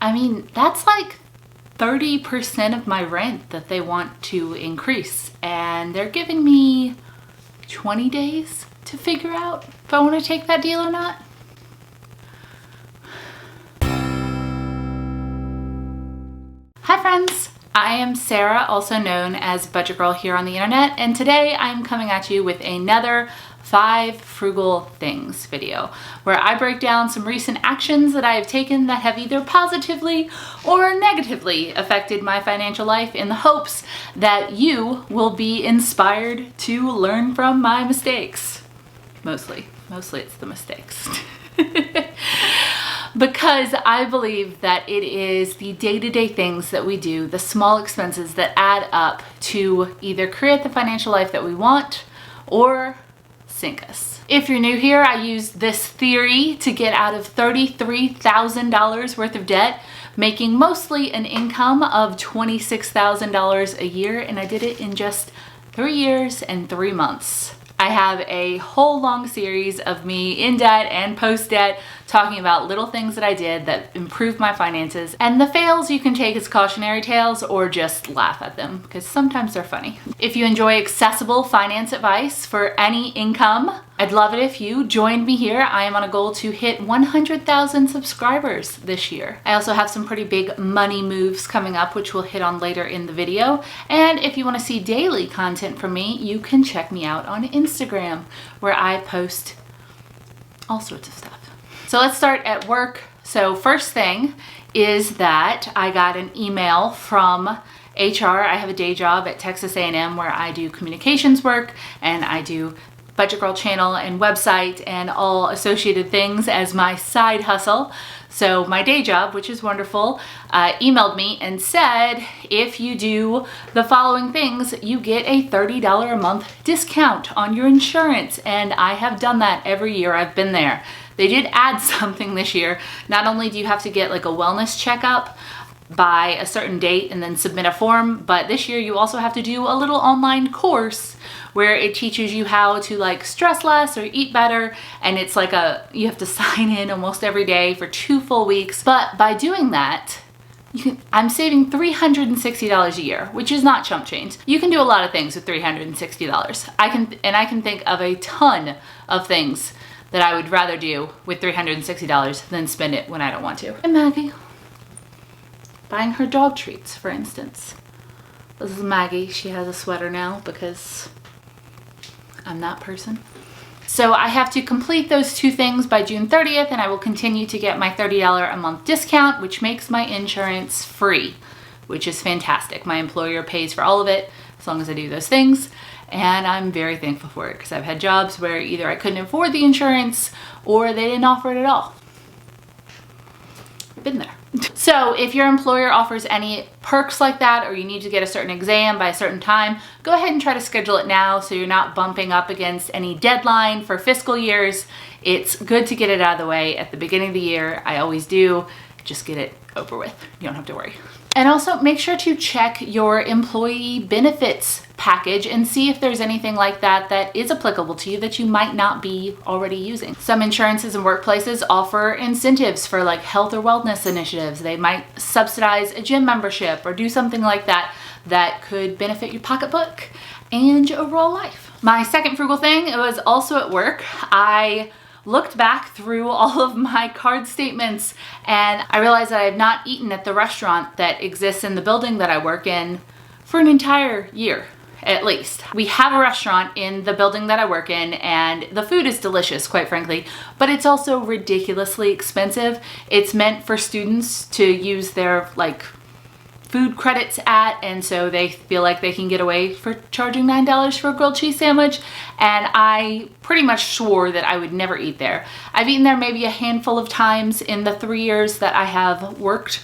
I mean, that's like 30% of my rent that they want to increase, and they're giving me 20 days to figure out if I want to take that deal or not. Hi friends, I am Sarah, also known as Budget Girl here on the internet, and today I'm coming at you with another 5 frugal things video where I break down some recent actions that I have taken that have either positively or negatively affected my financial life in the hopes that you will be inspired to learn from my mistakes. Mostly it's the mistakes. Because I believe that it is the day-to-day things that we do, the small expenses that add up to either create the financial life that we want or sink us. If you're new here, I used this theory to get out of $33,000 worth of debt, making mostly an income of $26,000 a year, and I did it in just 3 years and 3 months. I have a whole long series of me in debt and post-debt talking about little things that I did that improved my finances, and the fails you can take as cautionary tales or just laugh at them because sometimes they're funny. If you enjoy accessible finance advice for any income, I'd love it if you joined me here. I am on a goal to hit 100,000 subscribers this year. I also have some pretty big money moves coming up, which we'll hit on later in the video. And if you want to see daily content from me, you can check me out on Instagram, where I post all sorts of stuff. So let's start at work. So first thing is that I got an email from HR. I have a day job at Texas A&M where I do communications work, and I do Budget Girl channel and website and all associated things as my side hustle. So my day job, which is wonderful, emailed me and said, if you do the following things, you get a $30 a month discount on your insurance. And I have done that every year I've been there. They did add something this year. Not only do you have to get like a wellness checkup by a certain date and then submit a form, but this year you also have to do a little online course where it teaches you how to like stress less or eat better, and it's like you have to sign in almost every day for 2 full weeks. But by doing that, I'm saving $360 a year, which is not chump change. You can do a lot of things with $360. I can think of a ton of things that I would rather do with $360 than spend it when I don't want to. And Maggie, buying her dog treats, for instance. This is Maggie. She has a sweater now because I'm that person. So I have to complete those 2 things by June 30th, and I will continue to get my $30 a month discount, which makes my insurance free, which is fantastic. My employer pays for all of it as long as I do those things, and I'm very thankful for it because I've had jobs where either I couldn't afford the insurance or they didn't offer it at all. Been there. So if your employer offers any perks like that, or you need to get a certain exam by a certain time, go ahead and try to schedule it now so you're not bumping up against any deadline for fiscal years. It's good to get it out of the way at the beginning of the year. I always do. Just get it over with. You don't have to worry. And also make sure to check your employee benefits package and see if there's anything like that that is applicable to you that you might not be already using. Some insurances and workplaces offer incentives for like health or wellness initiatives. They might subsidize a gym membership or do something like that that could benefit your pocketbook and your overall life. My second frugal thing, it was also at work. I looked back through all of my card statements and I realized that I have not eaten at the restaurant that exists in the building that I work in for an entire year. At least. We have a restaurant in the building that I work in, and the food is delicious, quite frankly, but it's also ridiculously expensive. It's meant for students to use their like food credits at, and so they feel like they can get away for charging $9 for a grilled cheese sandwich, and I pretty much swore that I would never eat there. I've eaten there maybe a handful of times in the 3 years that I have worked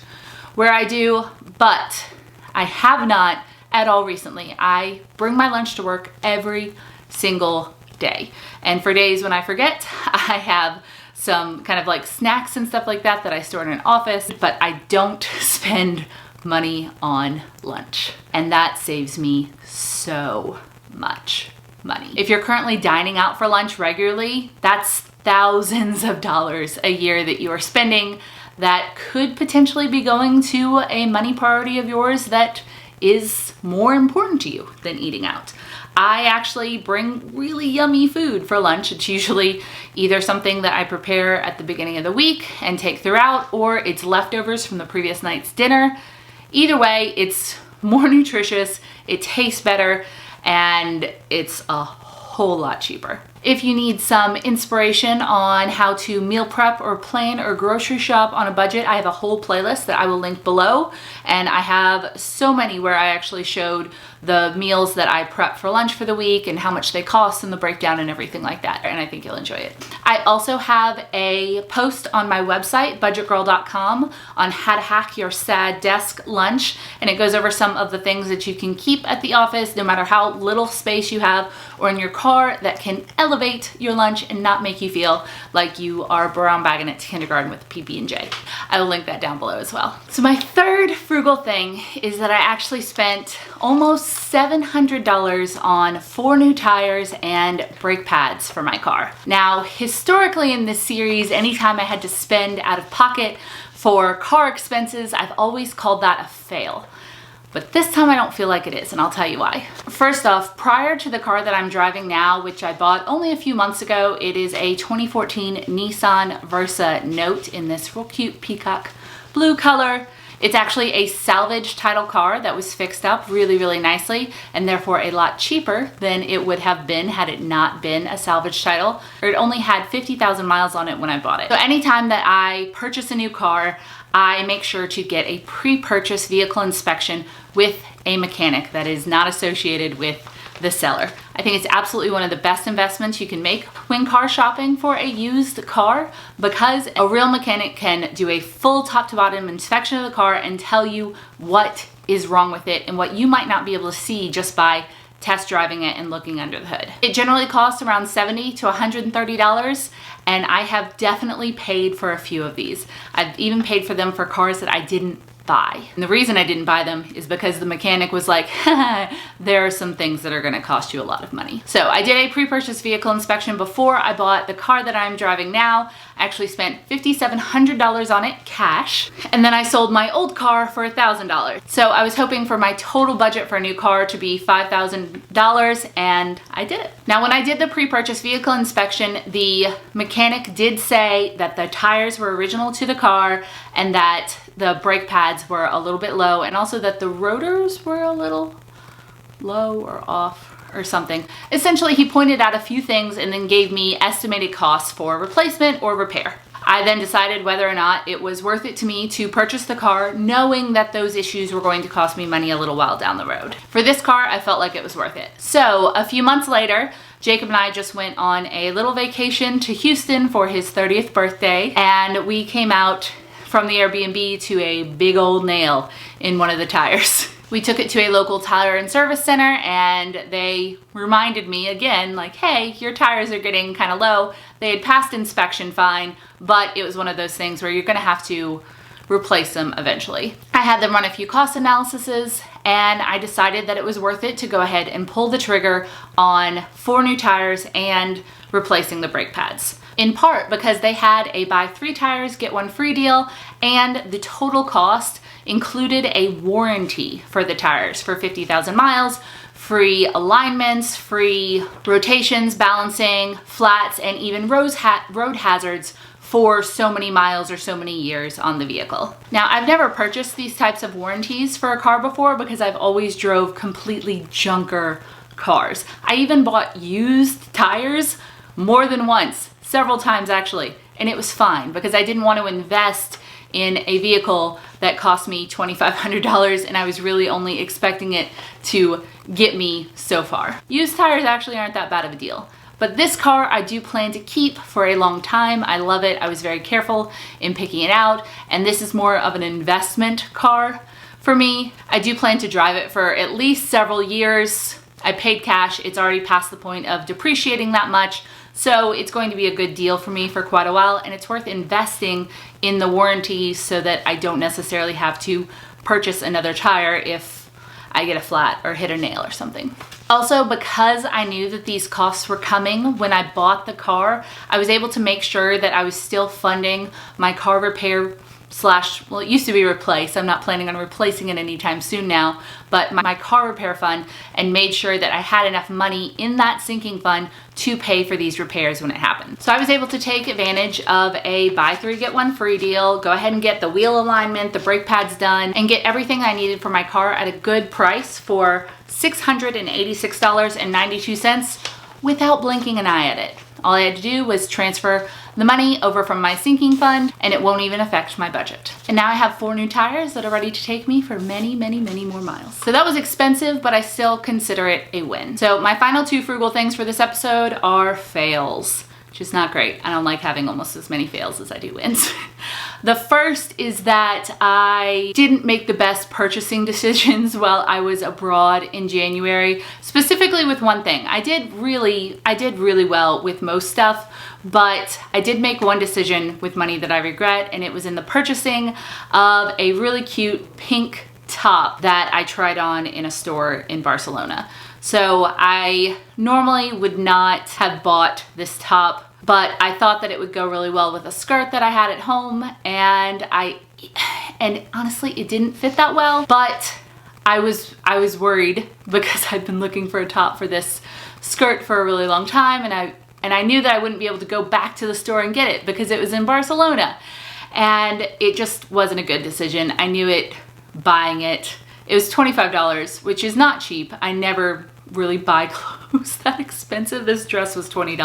where I do, but I have not at all recently. I bring my lunch to work every single day. And for days when I forget, I have some kind of like snacks and stuff like that that I store in an office, but I don't spend money on lunch. And that saves me so much money. If you're currently dining out for lunch regularly, that's thousands of dollars a year that you are spending that could potentially be going to a money priority of yours that is more important to you than eating out. I actually bring really yummy food for lunch. It's usually either something that I prepare at the beginning of the week and take throughout, or it's leftovers from the previous night's dinner. Either way, it's more nutritious, it tastes better, and it's a whole lot cheaper. If you need some inspiration on how to meal prep or plan or grocery shop on a budget, I have a whole playlist that I will link below, and I have so many where I actually showed the meals that I prep for lunch for the week and how much they cost and the breakdown and everything like that, and I think you'll enjoy it. I also have a post on my website, budgetgirl.com, on how to hack your sad desk lunch, and it goes over some of the things that you can keep at the office no matter how little space you have or in your car that can elevate your lunch and not make you feel like you are brown bagging it to kindergarten with PB&J. I will link that down below as well. So my third frugal thing is that I actually spent almost $700 on 4 new tires and brake pads for my car. Now, historically in this series, anytime I had to spend out of pocket for car expenses, I've always called that a fail. But this time I don't feel like it is, and I'll tell you why. First off, prior to the car that I'm driving now, which I bought only a few months ago, it is a 2014 Nissan Versa Note in this real cute peacock blue color. It's actually a salvage title car that was fixed up really, really nicely, and therefore a lot cheaper than it would have been had it not been a salvage title, or it only had 50,000 miles on it when I bought it. So anytime that I purchase a new car, I make sure to get a pre-purchase vehicle inspection with a mechanic that is not associated with the seller. I think it's absolutely one of the best investments you can make when car shopping for a used car, because a real mechanic can do a full top to bottom inspection of the car and tell you what is wrong with it and what you might not be able to see just by test driving it and looking under the hood. It generally costs around $70 to $130, and I have definitely paid for a few of these. I've even paid for them for cars that I didn't buy. And the reason I didn't buy them is because the mechanic was like, there are some things that are gonna cost you a lot of money. So I did a pre-purchase vehicle inspection before I bought the car that I'm driving now. I actually spent $5,700 on it cash, and then I sold my old car for $1,000. So I was hoping for my total budget for a new car to be $5,000, and I did it. Now, when I did the pre-purchase vehicle inspection, the mechanic did say that the tires were original to the car and that the brake pads were a little bit low, and also that the rotors were a little low or off or something. Essentially, he pointed out a few things and then gave me estimated costs for replacement or repair. I then decided whether or not it was worth it to me to purchase the car, knowing that those issues were going to cost me money a little while down the road. For this car, I felt like it was worth it. So a few months later, Jacob and I just went on a little vacation to Houston for his 30th birthday, and we came out from the Airbnb to a big old nail in one of the tires. We took it to a local tire and service center, and they reminded me again, like, hey, your tires are getting kind of low. They had passed inspection fine, but it was one of those things where you're gonna have to replace them eventually. I had them run a few cost analyses, and I decided that it was worth it to go ahead and pull the trigger on 4 new tires and replacing the brake pads. In part because they had a buy 3 tires, get 1 free deal, and the total cost included a warranty for the tires for 50,000 miles, free alignments, free rotations, balancing, flats, and even road hazards for so many miles or so many years on the vehicle. Now, I've never purchased these types of warranties for a car before because I've always drove completely junker cars. I even bought used tires more than once, several times actually, and it was fine because I didn't want to invest in a vehicle that cost me $2,500 and I was really only expecting it to get me so far. Used tires actually aren't that bad of a deal. But this car I do plan to keep for a long time. I love it. I was very careful in picking it out, and this is more of an investment car for me. I do plan to drive it for at least several years. I paid cash. It's already past the point of depreciating that much, so it's going to be a good deal for me for quite a while, and it's worth investing in the warranty so that I don't necessarily have to purchase another tire if I get a flat or hit a nail or something. Also, because I knew that these costs were coming when I bought the car, I was able to make sure that I was still funding my car repair slash, well, it used to be replace. I'm not planning on replacing it anytime soon now, but my car repair fund, and made sure that I had enough money in that sinking fund to pay for these repairs when it happened. So I was able to take advantage of a buy three, get one free deal, go ahead and get the wheel alignment, the brake pads done, and get everything I needed for my car at a good price for $686.92 without blinking an eye at it. All I had to do was transfer the money over from my sinking fund, and it won't even affect my budget. And now I have 4 new tires that are ready to take me for many, many, many more miles. So that was expensive, but I still consider it a win. So my final 2 frugal things for this episode are fails, which is not great. I don't like having almost as many fails as I do wins. The first is that I didn't make the best purchasing decisions while I was abroad in January, specifically with one thing. I did really well with most stuff, but I did make one decision with money that I regret, and it was in the purchasing of a really cute pink top that I tried on in a store in Barcelona. So I normally would not have bought this top, but I thought that it would go really well with a skirt that I had at home, and honestly, it didn't fit that well, but I was worried because I'd been looking for a top for this skirt for a really long time, and I knew that I wouldn't be able to go back to the store and get it because it was in Barcelona, and it just wasn't a good decision. I knew it buying it. It was $25, which is not cheap. I never really buy clothes that expensive. This dress was $20.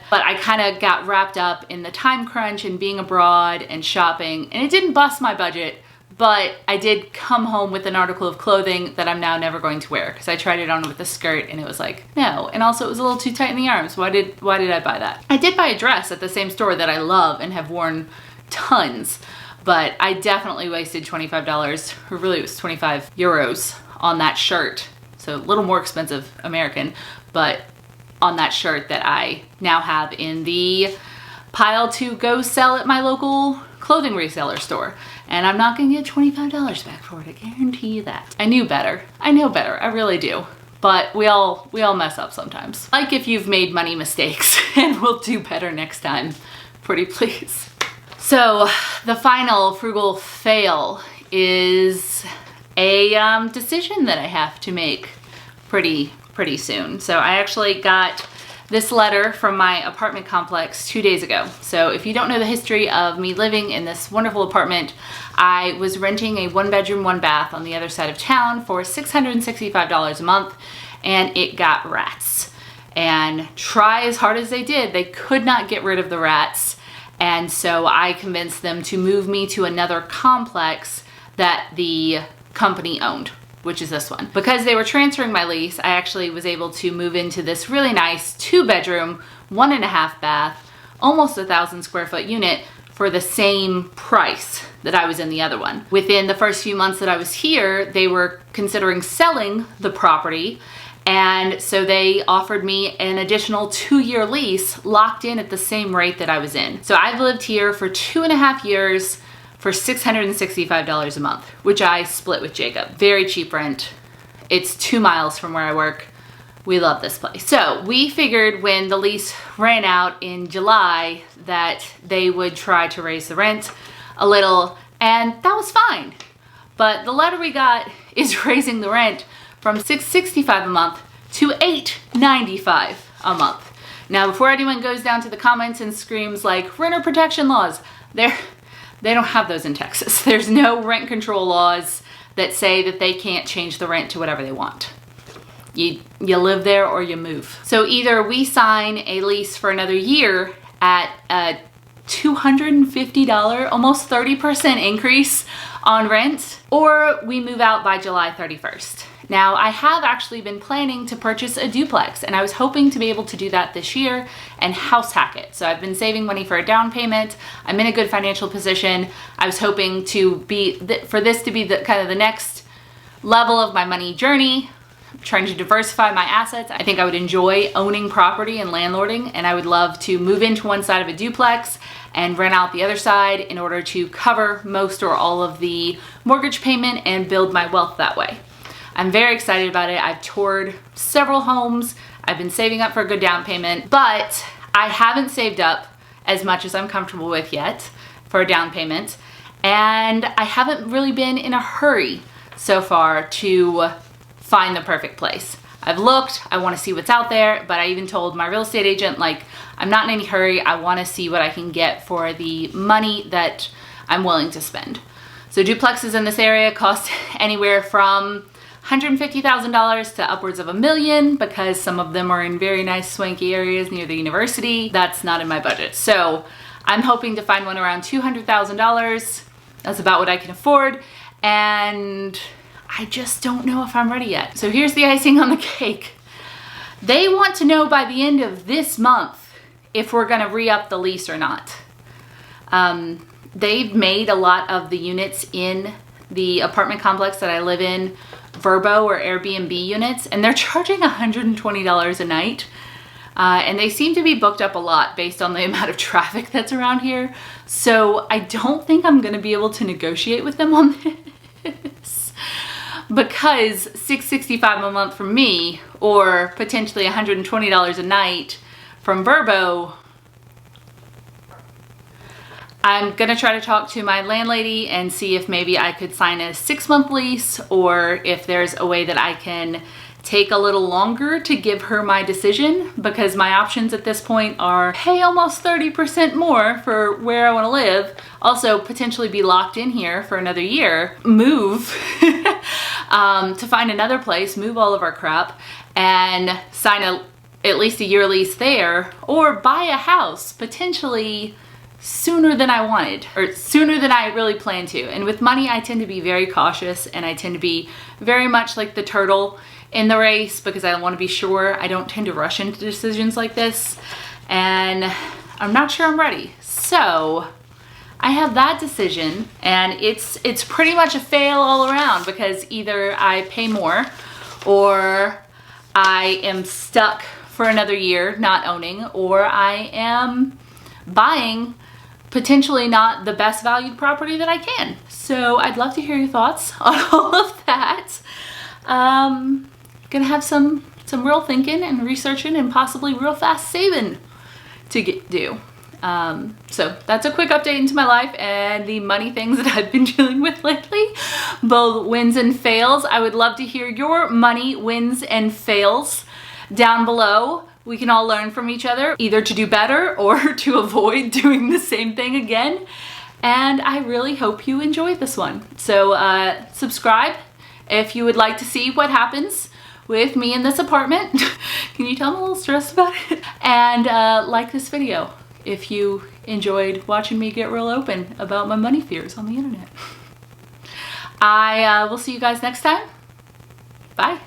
But I kind of got wrapped up in the time crunch and being abroad and shopping, and it didn't bust my budget, but I did come home with an article of clothing that I'm now never going to wear because I tried it on with a skirt and it was like, no. And also it was a little too tight in the arms. Why did I buy that? I did buy a dress at the same store that I love and have worn tons, but I definitely wasted $25, or really it was 25 euros on that shirt. So a little more expensive American, but on that shirt that I now have in the pile to go sell at my local clothing reseller store. And I'm not gonna get $25 back for it, I guarantee you that. I knew better. I know better, I really do. But we all mess up sometimes. Like if you've made money mistakes, and we'll do better next time. Pretty please. So the final frugal fail is a decision that I have to make pretty soon. So I actually got this letter from my apartment complex 2 days ago. So if you don't know the history of me living in this wonderful apartment, I was renting a 1-bedroom, 1-bath on the other side of town for $665 a month, and it got rats. And try as hard as they did, they could not get rid of the rats. And so I convinced them to move me to another complex that the company owned, which is this one. Because they were transferring my lease, I actually was able to move into this really nice 2-bedroom, 1.5 bath, almost 1,000 square foot unit for the same price that I was in the other one. Within the first few months that I was here, they were considering selling the property, and so they offered me an additional 2-year lease locked in at the same rate that I was in. So I've lived here for 2.5 years for $665 a month, which I split with Jacob. Very cheap rent. It's 2 miles from where I work. We love this place. So we figured when the lease ran out in July that they would try to raise the rent a little, and that was fine. But the letter we got is raising the rent from $665 a month to $895 a month. Now, before anyone goes down to the comments and screams like renter protection laws, they don't have those in Texas. There's no rent control laws that say that they can't change the rent to whatever they want. You live there or you move. So either we sign a lease for another year at a $250, almost 30% increase on rent, or we move out by July 31st. Now, I have actually been planning to purchase a duplex, and I was hoping to be able to do that this year and house hack it. So I've been saving money for a down payment. I'm in a good financial position. I was hoping for this to be the kind of the next level of my money journey, trying to diversify my assets. I think I would enjoy owning property and landlording, and I would love to move into one side of a duplex and rent out the other side in order to cover most or all of the mortgage payment and build my wealth that way. I'm very excited about it. I've toured several homes. I've been saving up for a good down payment, but I haven't saved up as much as I'm comfortable with yet. for a down payment. And I haven't really been in a hurry so far to find the perfect place. I've looked, I want to see what's out there, but I even told my real estate agent, like, I'm not in any hurry. I want to see what I can get for the money that I'm willing to spend. So duplexes in this area cost anywhere from $150,000 to upwards of $1 million, because some of them are in very nice swanky areas near the university. That's not in my budget. So I'm hoping to find one around $200,000. That's about what I can afford. And I just don't know if I'm ready yet. So here's the icing on the cake. They want to know by the end of this month if we're gonna re-up the lease or not. They've made a lot of the units in the apartment complex that I live in Vrbo or Airbnb units, and they're charging $120 a night. And they seem to be booked up a lot based on the amount of traffic that's around here. So I don't think I'm gonna be able to negotiate with them on this, because $665 a month from me, or potentially $120 a night from Vrbo, I'm gonna try to talk to my landlady and see if maybe I could sign a 6-month lease, or if there's a way that I can take a little longer to give her my decision, because my options at this point are pay almost 30% more for where I want to live, also potentially be locked in here for another year, move to find another place, move all of our crap, and sign at least a year lease there, or buy a house potentially sooner than I wanted, or sooner than I really planned to. And with money, I tend to be very cautious, and I tend to be very much like the turtle in the race, because I want to be sure. I don't tend to rush into decisions like this, and I'm not sure I'm ready. So I have that decision, and it's pretty much a fail all around, because either I pay more or I am stuck for another year not owning, or I am buying potentially not the best valued property that I can. So I'd love to hear your thoughts on all of that. Gonna have some real thinking and researching and possibly real fast saving to do. So that's a quick update into my life and the money things that I've been dealing with lately, both wins and fails. I would love to hear your money wins and fails down below. We can all learn from each other, either to do better or to avoid doing the same thing again. And I really hope you enjoyed this one. So subscribe if you would like to see what happens with me in this apartment. Can you tell I'm a little stressed about it? And like this video if you enjoyed watching me get real open about my money fears on the internet. I will see you guys next time. Bye.